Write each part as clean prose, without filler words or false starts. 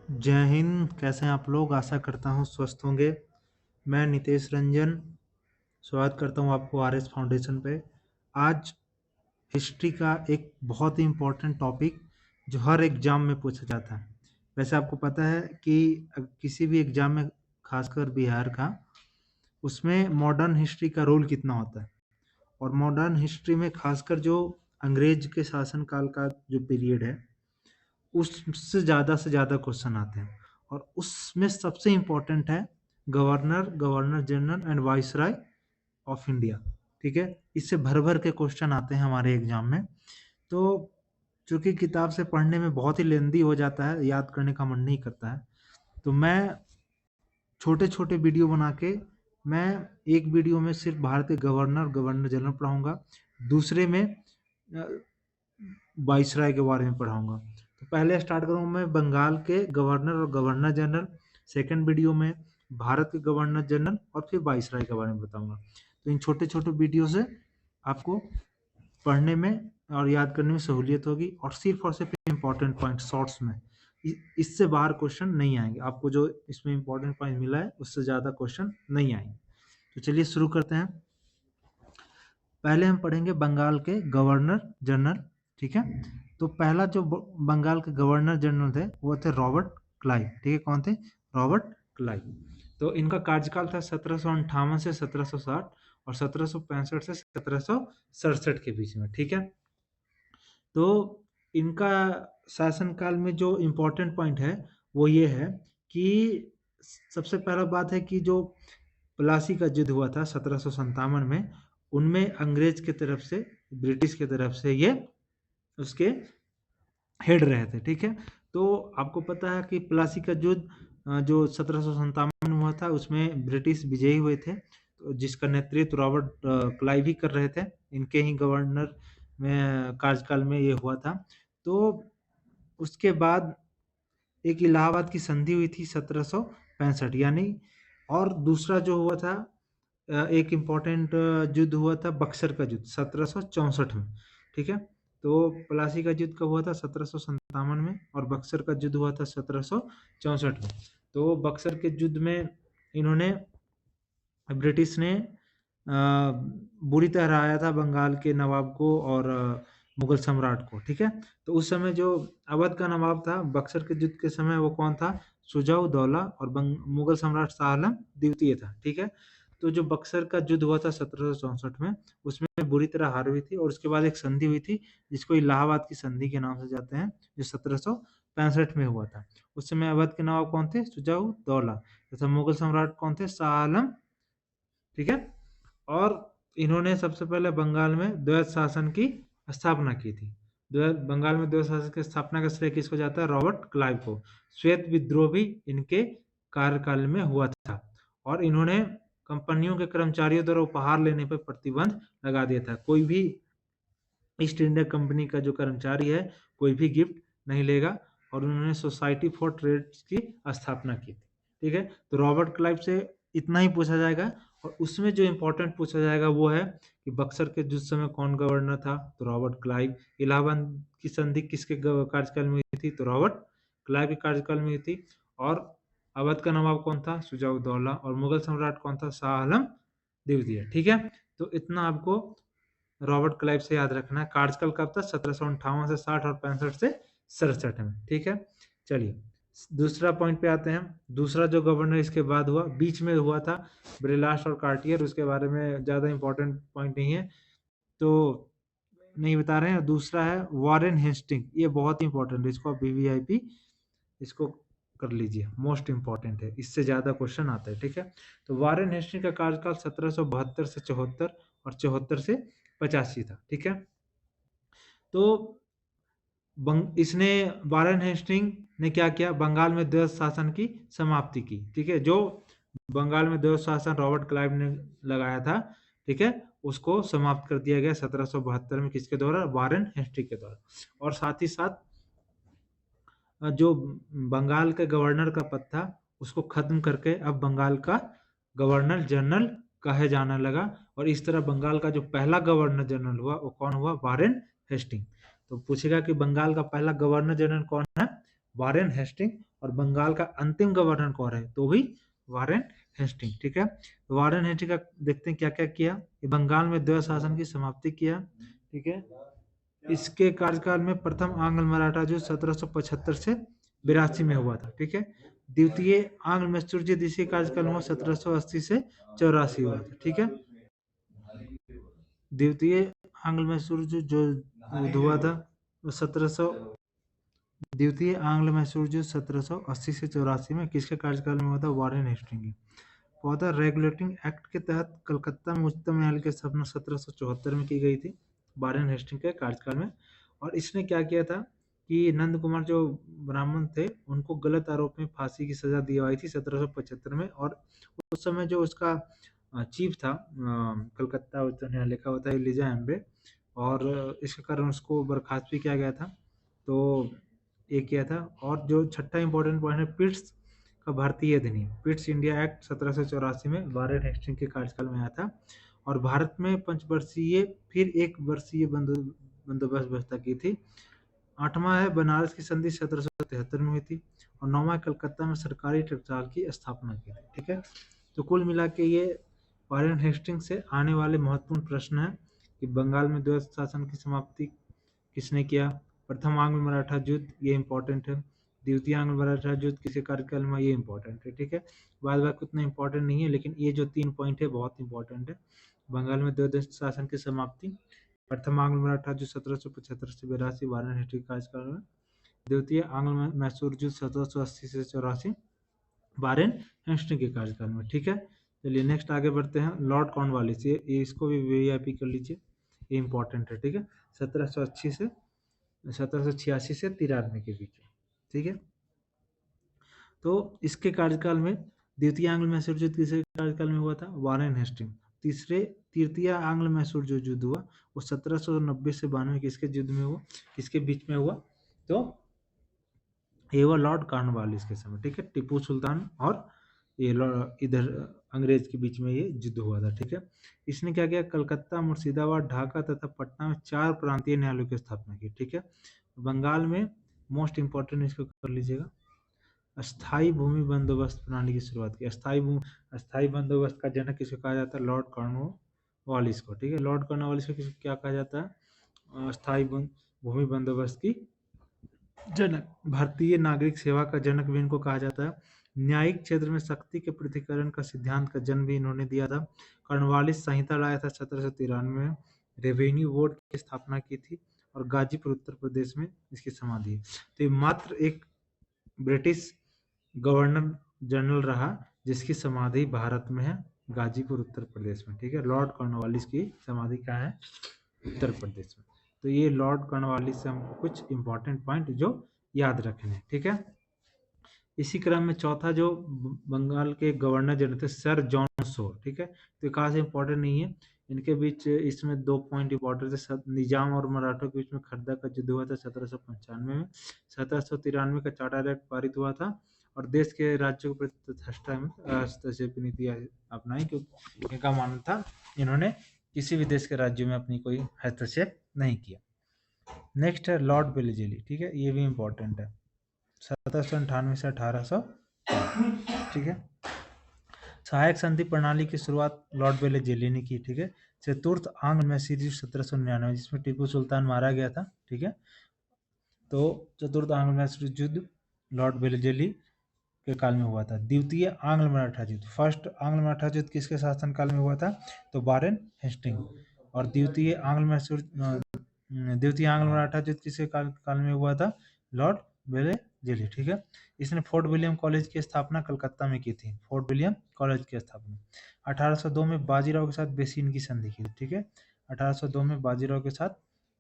जय हिंद। कैसे हैं आप लोग? आशा करता हूँ स्वस्थ होंगे। मैं नितेश रंजन स्वागत करता हूँ आपको आरएस फाउंडेशन पे। आज हिस्ट्री का एक बहुत ही इम्पोर्टेंट टॉपिक जो हर एग्जाम में पूछा जाता है। वैसे आपको पता है कि किसी भी एग्जाम में, खासकर बिहार का, उसमें मॉडर्न हिस्ट्री का रोल कितना होता है। और मॉडर्न हिस्ट्री में खासकर जो अंग्रेज के शासनकाल का जो पीरियड है, उससे ज़्यादा से ज़्यादा क्वेश्चन आते हैं। और उसमें सबसे इम्पोर्टेंट है governor, governor general and viceroy of India. ठीक है, इससे भर भर के क्वेश्चन आते हैं हमारे एग्जाम में। तो चूंकि किताब से पढ़ने में बहुत ही लेंदी हो जाता है, याद करने का मन नहीं करता है, तो मैं छोटे छोटे वीडियो बना के, मैं एक वीडियो में सिर्फ भारत के गवर्नर, गवर्नर जनरल पढ़ाऊंगा, दूसरे में वाइसराय के बारे में पढ़ाऊंगा। तो पहले स्टार्ट करूंगा मैं बंगाल के गवर्नर और गवर्नर जनरल, सेकंड वीडियो में भारत के गवर्नर जनरल, और फिर वाइसराय के बारे में बताऊंगा। तो इन छोटे छोटे वीडियो से आपको पढ़ने में और याद करने में सहूलियत होगी, और सिर्फ इम्पोर्टेंट पॉइंट शॉर्ट्स में, इससे बाहर क्वेश्चन नहीं आएंगे। आपको जो इसमें इम्पोर्टेंट पॉइंट मिला है उससे ज़्यादा क्वेश्चन नहीं आएंगे। तो चलिए शुरू करते हैं। पहले हम पढ़ेंगे बंगाल के गवर्नर जनरल। ठीक है, तो पहला जो बंगाल के गवर्नर जनरल थे वो थे रॉबर्ट क्लाइव। ठीक है, कौन थे? Robert Clive. तो इनका कार्यकाल था 1758 से 1760 और 1765 से 1767 के बीच में। ठीक है, तो इनका शासनकाल में जो इम्पोर्टेंट पॉइंट है वो ये है कि सबसे पहला बात है कि जो प्लासी का युद्ध हुआ था 1757 में, उनमें अंग्रेज की तरफ से, ब्रिटिश की तरफ से ये उसके हेड रहे थे। ठीक है, तो आपको पता है कि प्लासी का युद्ध जो 1757 में हुआ था, उसमें ब्रिटिश विजयी हुए थे, तो जिसका नेतृत्व रॉबर्ट क्लाइव ही कर रहे थे। इनके ही गवर्नर में कार्यकाल में ये हुआ था। तो उसके बाद एक इलाहाबाद की संधि हुई थी 1765 यानी। और दूसरा जो हुआ था, एक इम्पोर्टेंट युद्ध हुआ था बक्सर का युद्ध 1764 में। ठीक है, तो प्लासी का युद्ध कब हुआ था? 1757 में, और बक्सर का युद्ध हुआ था 1764 में। तो बक्सर के युद्ध में इन्होंने, ब्रिटिश ने बुरी तरह हराया था बंगाल के नवाब को और मुगल सम्राट को। ठीक है, तो उस समय जो अवध का नवाब था बक्सर के युद्ध के समय, वो कौन था? शुजा-उद-दौला, और मुगल सम्राट शाह आलम द्वितीय था। ठीक है, तो जो बक्सर का युद्ध हुआ था 1764 में, उसमें बुरी तरह हार हुई थी, और उसके बाद एक संधि हुई थी जिसको इलाहाबाद की संधि के नाम से जाते हैं, जो 1765 में हुआ था। उस समय अवध के नवाब कौन थे? शुजा-उद-दौला, तथा मुगल सम्राट कौन थे? शाह आलम। ठीक है, और इन्होंने सबसे पहले बंगाल में द्वैत शासन की स्थापना की थी। बंगाल में द्वैत शासन की स्थापना का श्रेय किसको जाता है? रॉबर्ट क्लाइव को। श्वेत विद्रोह भी इनके कार्यकाल में हुआ था, और इन्होंने कंपनियों के कर्मचारियों द्वारा उपहार लेने पर प्रतिबंध लगा दिया था। कोई भी ईस्ट इंडिया कंपनी का जो कर्मचारी है, कोई भी गिफ्ट नहीं लेगा, और उन्होंने सोसाइटी फॉर ट्रेड्स की स्थापना की थी। ठीक है, तो रॉबर्ट क्लाइव से इतना ही पूछा जाएगा। और उसमें जो इम्पोर्टेंट पूछा जाएगा वो है कि बक्सर के युद्ध समय कौन गवर्नर था? तो रॉबर्ट क्लाइव। इलाहाबाद की संधि किसके कार्यकाल में हुई थी? तो रॉबर्ट क्लाइव के कार्यकाल में हुई थी। और अवध का नवाब कौन था? शुजा-उद-दौला। और मुगल सम्राट कौन था? शाह आलम द्वितीय। ठीक है, तो इतना आपको रॉबर्ट क्लाइव से याद रखना है। कार्यकाल कब था? 1758 से 60 और 65 से 67 में। ठीक है, चलिए दूसरा पॉइंट पे आते हैं। दूसरा जो गवर्नर इसके बाद हुआ, बीच में हुआ था ब्रिलास्ट और कार्टियर, उसके बारे में ज़्यादा इंपॉर्टेंट पॉइंट नहीं है तो नहीं बता रहे हैं। दूसरा है वॉरेन हेस्टिंग, ये बहुत ही इंपॉर्टेंट है, इसको वीवीआईपी इसको कर लीजिए, मोस्ट इंपॉर्टेंट है, इससे ज़्यादा क्वेश्चन आता है। ठीक है, तो वॉरेन हेस्टिंग का कार्यकाल 1772 से 74 और 74 से 85 था। ठीक है, तो इसने, वॉरेन हेस्टिंग ने क्या किया? बंगाल में द्वैत शासन की समाप्ति की। ठीक है, जो बंगाल में द्वैत शासन रॉबर्ट क्लाइव ने लगाया था, ठीक है, उसको समाप्त कर दिया गया 1772 में। किसके द्वारा? वॉरेन हेस्टिंग के द्वारा। और साथ ही साथ जो बंगाल के गवर्नर का पद था उसको खत्म करके अब बंगाल का गवर्नर जनरल कहे जाने लगा। और इस तरह बंगाल का जो पहला गवर्नर जनरल हुआ वो कौन हुआ? Warren Hastings. तो पूछेगा कि बंगाल का पहला गवर्नर जनरल कौन है? Warren Hastings. और बंगाल का अंतिम गवर्नर कौन है, तो भी वारेन हेस्टिंग। ठीक है, वारेन हेस्टिंग का देखते हैं क्या क्या किया। ये बंगाल में द्वैध शासन की समाप्ति किया। ठीक है, इसके कार्यकाल में प्रथम आंग्ल मराठा युद्ध 1775 से 82 में हुआ था। ठीक है, द्वितीय आंग्ल मैसूर युद्ध इसी कार्यकाल में 1780 से 84 हुआ था। ठीक है, द्वितीय आंग्ल मैसूर युद्ध जो युद्ध हुआ था वो 1700 द्वितीय आंग्ल मैसूर युद्ध 1780 से 84 में किसके कार्यकाल में हुआ था, वारेन हेस्टिंग की। हुआ था रेगुलेटिंग एक्ट के तहत कलकत्ता में उच्चतम न्यायालय की स्थापना 1774 में की गई थी वारेन हेस्टिंग के कार्यकाल में। और इसने क्या किया था कि नंद कुमार जो ब्राह्मण थे उनको गलत आरोप में फांसी की सजा दिलवाई थी 1775 में। और उस समय जो उसका चीफ था कलकत्ता उच्च न्यायालय का, होता है एलिजा एम्बे, और इसके कारण उसको बर्खास्त भी किया गया था। तो ये किया था। और जो छठा इंपॉर्टेंट पॉइंट है पिट्स का भारतीय अधिनियम, पिट्स इंडिया एक्ट 1784 में वारेन हेस्टिंग के कार्यकाल में आया था। और भारत में पंचवर्षीय फिर एक वर्षीय बंदोबस्त व्यवस्था की थी। आठवां है बनारस की संधि 1773 में हुई थी। और नौवां कलकत्ता में सरकारी टकसाल की स्थापना की थी। ठीक है, तो कुल मिला के ये वारेन हेस्टिंग से आने वाले महत्वपूर्ण प्रश्न है कि बंगाल में द्वैध शासन की समाप्ति किसने किया, प्रथम आंग्ल मराठा युद्ध, ये इंपॉर्टेंट है, द्वितीय आंग्ल मराठा युद्ध किसी कार्यकाल में, ये इंपॉर्टेंट है। ठीक है, बाद बाकी उतना इंपॉर्टेंट नहीं है, लेकिन ये जो 3 पॉइंट है बहुत इंपॉर्टेंट है। बंगाल में द्वैध शासन की समाप्ति, प्रथम आंग्ल मराठा युद्ध 1775 से 82 वारेन हेस्टिंग कार्यकाल में, द्वितीय आंग्ल मैसूर युद्ध 1780 से 84 वारेन हेस्टिंग के कार्यकाल में। ठीक है, चलिए नेक्स्ट आगे बढ़ते हैं। लॉर्ड कॉर्नवालिस, ये इसको भी वीआईपी कर लीजिए, ये इंपॉर्टेंट है। ठीक है, 1786 से 93 के बीच। ठीक है, तो इसके कार्यकाल में द्वितीय आंग्ल मैसूर युद्ध किसके कार्यकाल में हुआ था, वारेन हेस्टिंग। तृतीय आंग्ल मैसूर जो युद्ध हुआ वो 1790 से 92 किसके युद्ध में हुआ, किसके बीच में हुआ, तो ये हुआ लॉर्ड कॉर्नवालिस के समय। ठीक है, टीपू सुल्तान और ये इधर अंग्रेज के बीच में ये युद्ध हुआ था। ठीक है, इसने क्या किया, कलकत्ता, मुर्शिदाबाद, ढाका तथा पटना में 4 प्रांतीय न्यायालयों की स्थापना की। ठीक है, बंगाल में मोस्ट इंपॉर्टेंट इसको कर लीजिएगा, अस्थाई भूमि बंदोबस्त प्रणाली की शुरुआत की। अस्थाई बंदोबस्त का जनक किसको कहा जाता है, लॉर्ड कॉर्नवालिस को। ठीक है, लॉर्ड कॉर्नवालिस को क्या कहा जाता है, अस्थाई भूमि बंदोबस्त की जनक। भारतीय नागरिक सेवा का जनक भी इनको कहा जाता है। न्यायिक क्षेत्र में शक्ति के पृथक्करण का सिद्धांत का जन्म भी इन्होंने दिया था। कॉर्नवालिस संहिता लाया था 1793 में। रेवेन्यू बोर्ड की स्थापना की थी और गाजीपुर उत्तर प्रदेश में इसकी समाधि है। तो ये मात्र एक ब्रिटिश गवर्नर जनरल रहा जिसकी समाधि भारत में है, गाजीपुर उत्तर प्रदेश में। ठीक है, लॉर्ड कॉर्नवालिस की समाधि कहाँ है, उत्तर प्रदेश में। तो ये लॉर्ड कॉर्नवालिस से हमको कुछ इंपॉर्टेंट पॉइंट जो याद रखने हैं। ठीक है, इसी क्रम में चौथा जो बंगाल के गवर्नर जनरल थे सर जॉन शोर। ठीक है, तो खास इंपॉर्टेंट नहीं है, इनके बीच इसमें 2 पॉइंट इंपॉर्टेंट थे। निजाम और मराठों के बीच में खरदा का युद्ध हुआ था 1795 में। 1793 का चार्टर एक्ट पारित हुआ था और देश के राज्यों के प्रति हस्तक्षेप की नीति अपनाई, क्योंकि इनका मानना था इन्होंने किसी भी देश के राज्यों में अपनी कोई हस्तक्षेप नहीं किया। नेक्स्ट है लॉर्ड बेलेजेली। ठीक है, ये भी इंपॉर्टेंट है, 1798 से 1800। ठीक है, सहायक संधि प्रणाली की शुरुआत लॉर्ड बेलेजेली ने की। ठीक है, चतुर्थ आंग्ल मैसूर युद्ध 1799 जिसमें टीपू सुल्तान मारा गया था। ठीक है, तो चतुर्थ आंग्ल मैसूर युद्ध लॉर्ड बेलेजेली के काल में हुआ था। द्वितीय आंग्ल मराठा युद्ध, फर्स्ट आंग्ल मराठा युद्ध किसके शासन काल में हुआ था, तो वारेन हेस्टिंग। और द्वितीय आंग्ल मराठा युद्ध किसके काल में हुआ था, लॉर्ड बेलेजेली। ठीक है, इसने फोर्ट विलियम कॉलेज की स्थापना कलकत्ता में की थी, फोर्ट विलियम कॉलेज की स्थापना। 1802 में बाजीराव के साथ बेसिन की संधि की थी। ठीक है, 1802 में बाजीराव के साथ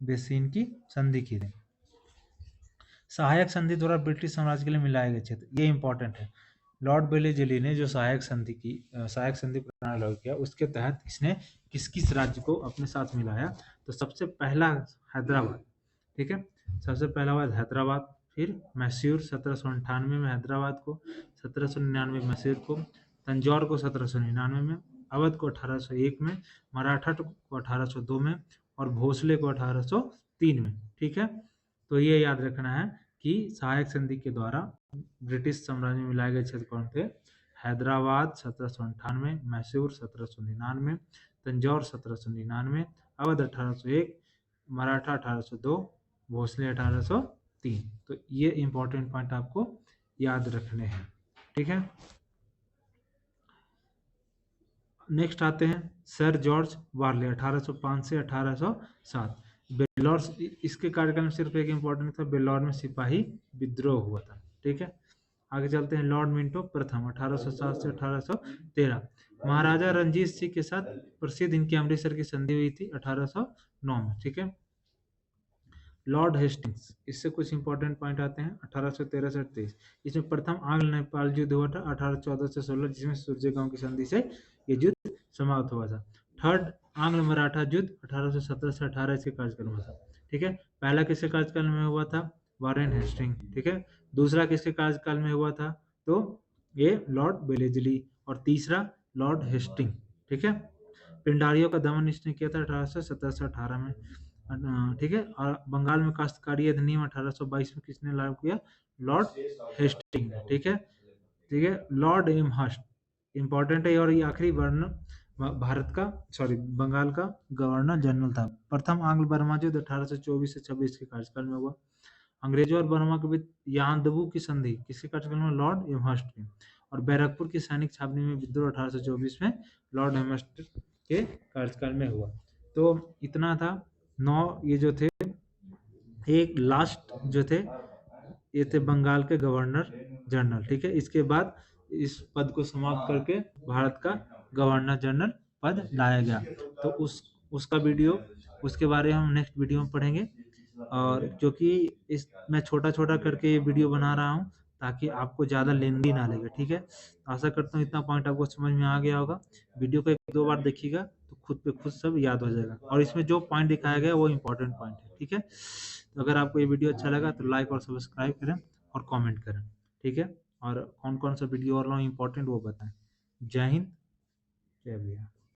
बेसिन की संधि की थी। सहायक संधि द्वारा ब्रिटिश साम्राज्य के लिए मिलाए गए क्षेत्र, ये इंपॉर्टेंट है। लॉर्ड बेलेजेली ने जो सहायक संधि प्रणाली लागू किया, उसके तहत इसने किस किस राज्य को अपने साथ मिलाया, तो सबसे पहला हैदराबाद। ठीक है, सबसे पहला हुआ हैदराबाद, फिर मैसूर 1798 में हैदराबाद को, 1799 मैसूर को, तंजौर को 1799 में, अवध को 1801 में, मराठा को 1802 में और भोसले को 1803 में। ठीक है, तो ये याद रखना है की सहायक संधि के द्वारा ब्रिटिश साम्राज्य में मिलाए गए क्षेत्र कौन थे? हैदराबाद 1798, मैसूर 1799, तंजौर 1799, अवध 1801, मराठा 1802, भोसले 1803। तो ये इंपॉर्टेंट पॉइंट आपको याद रखने हैं, ठीक है। नेक्स्ट आते हैं सर जॉर्ज वारले 1805 से 1807। बेल्लौर, इसके कार्यकाल में सिर्फ एक इंपॉर्टेंट था, बेल्लौर में सिपाही विद्रोह हुआ था, ठीक है। आगे चलते हैं लॉर्ड मिंटो प्रथम 1807 से 1813। महाराजा रंजीत सिंह के साथ प्रसिद्ध इनकी अमृतसर की संधि हुई थी 1809 में, ठीक है। लॉर्ड हेस्टिंग्स, इससे कुछ इंपॉर्टेंट पॉइंट आते हैं 1813 से 1823। इसमें प्रथम आंग्ल नेपाल युद्ध हुआ था 1814 से 16, जिसमें सूर्यगांव की संधि से ये युद्ध समाप्त हुआ था। थर्ड आंग्ल मराठा युद्ध 1817 से 18 इसके कार्यकाल में हुआ था, ठीक है। पहला किसके कार्यकाल में हुआ था? वारेन हेस्टिंग, ठीक है। दूसरा किसके कार्यकाल में हुआ था? तो ये लॉर्ड बेलेजली, और तीसरा लॉर्ड हेस्टिंग, ठीक है। पिंडारियों का दमन इसने किया था 1817 से 18 में, ठीक है। और बंगाल में काश्तकारी अधिनियम 1822 में किसने लागू किया? लॉर्ड हेस्टिंग, ठीक है। ठीक है, लॉर्ड एमहर्स्ट इंपॉर्टेंट है, और ये आखिरी वर्ण भारत का बंगाल का गवर्नर जनरल था। प्रथम आंग्ल बर्मा युद्ध 1824 से 26 के कार्यकाल में हुआ। अंग्रेजों और बर्मा के बीच यादवू की संधि किसके कार्यकाल में? लॉर्ड एमहर्स्ट की। और बैरकपुर की सैनिक छावनी में विद्रोह 1824 में लॉर्ड एमहर्स्ट के कार्यकाल में हुआ। तो इतना था 9 ये जो थे। एक लास्ट जो थे ये थे बंगाल के गवर्नर जनरल, ठीक है। इसके बाद इस पद को समाप्त करके भारत का गवर्नर जनरल पद लाया गया। तो उसका वीडियो, उसके बारे में हम नेक्स्ट वीडियो में पढ़ेंगे। और क्योंकि इस मैं छोटा छोटा करके ये वीडियो बना रहा हूँ ताकि आपको ज़्यादा लेंदी ना लगे, ठीक है। आशा करता हूँ इतना पॉइंट आपको समझ में आ गया होगा। वीडियो को 1-2 बार देखिएगा तो खुद पे खुद सब याद हो जाएगा, और इसमें जो पॉइंट दिखाया गया वो इंपॉर्टेंट पॉइंट है, ठीक है। तो अगर आपको ये वीडियो अच्छा लगा तो लाइक और सब्सक्राइब करें और कमेंट करें, ठीक है। और कौन कौन सा वीडियो और इंपॉर्टेंट वो बताएं। जय हिंद, जय भैया।